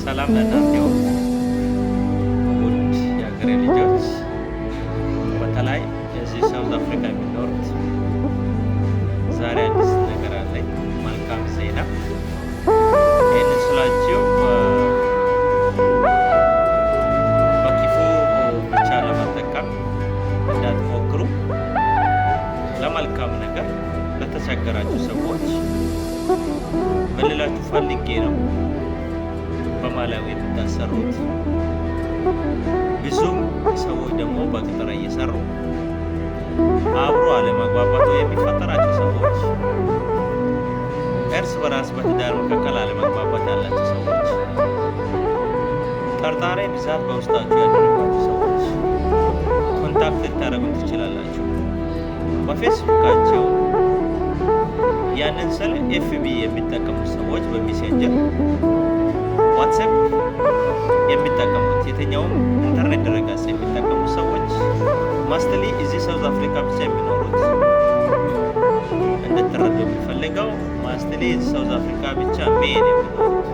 ሰላም ለእናንተ ይሁን ውድ የሀገሬ ልጆች፣ በተለይ የዚህ ሳውዝ አፍሪካ የሚኖሩት ዛሬ አዲስ ነገር አለኝ፣ መልካም ዜና። ይህንን ስላችሁ በክፉ ብቻ ለመጠቀም እንዳትሞክሩ። ለመልካም ነገር ለተቸገራችሁ ሰዎች ምን ልላችሁ ፈልጌ ነው። በማላዊ የምታሰሩት ብዙም ሰዎች ደግሞ በቅጥር እየሰሩ አብሮ አለመግባባቱ የሚፈጠራቸው ሰዎች፣ እርስ በራስ በትዳር መካከል አለመግባባት ያላቸው ሰዎች፣ ጠርጣሪ ብዛት በውስጣችሁ ያደረባችሁ ሰዎች ኮንታክት ልታደርጉ ትችላላችሁ። በፌስቡካቸው ያንን ስል ኤፍቢ የሚጠቀሙ ሰዎች በሜሴንጀር ዋትስአፕ የሚጠቀሙት የትኛውም ኢንተርኔት ድረገጽ የሚጠቀሙ ሰዎች ማስተሊ እዚህ ሳውዝ አፍሪካ ብቻ የሚኖሩት እንድትረዱ የሚፈልገው ማስተሊ እዚህ ሳውዝ አፍሪካ ብቻ ሜን የሚኖሩት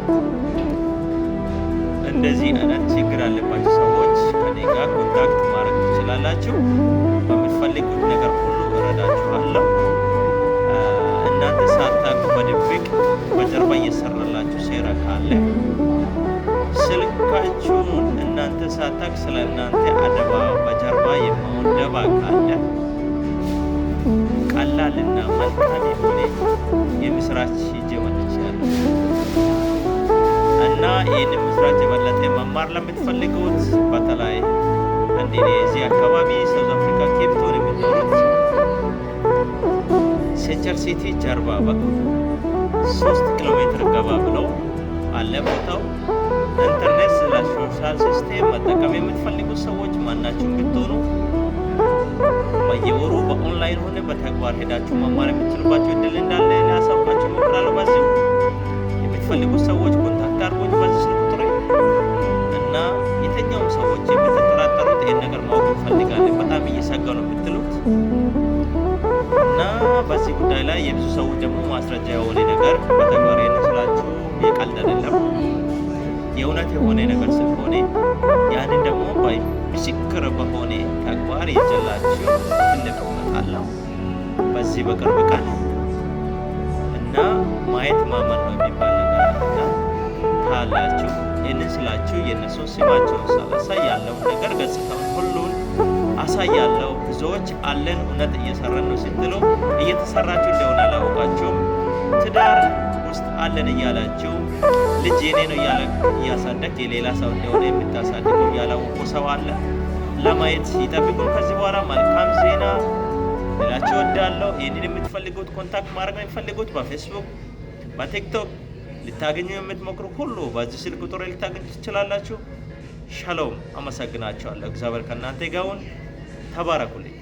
እንደዚህ አይነት ችግር ያለባቸው ሰዎች ከኔ ጋር ኮንታክት ማድረግ ትችላላችሁ። በምትፈልጉት ነገር ሁሉ እረዳችኋለሁ። እናንተ ሳታውቁ በድብቅ በጀርባ እየሰራላችሁ ሴራ ካለ ስልካችሁን እናንተ ሳታውቁ ስለ እናንተ አደባ በጀርባ የመሆን ደባ ካለ ቀላልና መልካም የሆነ የምስራች ይዤ መጥቻለሁ እና ይህን ምስራች የበለጠ መማር ለምትፈልጉት በተለይ እንደ እዚህ አካባቢ ሳውዝ አፍሪካ ኬፕቶን የሚኖሩት ሴንቸር ሲቲ ጀርባ በኩል 3 ኪሎ ሜትር ገባ ብለው አለ ቦታው። ኢንተርኔት ሶሻል ሲስተም መጠቀም የምትፈልጉት ሰዎች ማናችሁም ብትሆኑ በየወሩ በኦንላይን ሆነ በተግባር ሄዳችሁ መማር የምትችሉባቸው እድል እንዳለ ሊያሳውቃችሁ እሞክራለሁ። በዚህ የምትፈልጉት ሰዎች ኮንታክት አድርጎኝ በዚህ ስልክ ቁጥሬ እና የትኛውም ሰዎች የምትጠራጠሩት ይህን ነገር ማወቅ እንፈልጋለን በጣም እየሰጋው ነው የምትሉት እና በዚህ ጉዳይ ላይ የብዙ ሰዎች ደግሞ ማስረጃ የሆነ ነገር በተግባር ስላችሁ የቀልድ አይደለም፣ የእውነት የሆነ ነገር ስለሆነ ያንን ደግሞ ምስክር በሆነ ተግባር ይዤላችሁ እመጣለሁ በዚህ በቅርብ ቀን እና ማየት ማመን ነው የሚባል ነገር አለና ካላችሁ ይህንን ስላችሁ የእነሱን ስማቸውን ሳላሳይ ያለውን ነገር ገጽታውን ሁሉን አሳያለሁ። ብዙዎች አለን እውነት እየሰራን ነው ስትሉ እየተሰራችሁ እንደሆነ አላወቃችሁም። ትዳር ውስጥ አለን እያላችሁ ልጅ የኔ ነው እያሳደግ የሌላ ሰው እንደሆነ የምታሳድገው ያላወቁ ሰው አለ። ለማየት ይጠብቁ። ከዚህ በኋላ መልካም ዜና ሌላችሁ ወዳለሁ። ይህንን የምትፈልጉት ኮንታክት ማድረግ ነው የሚፈልጉት በፌስቡክ በቲክቶክ ልታገኙ የምትሞክሩ ሁሉ በዚህ ስልክ ቁጥር ልታገኙ ትችላላችሁ። ሻሎም፣ አመሰግናችኋለሁ። እግዚአብሔር ከእናንተ ጋር ይሁን። ተባረኩልኝ።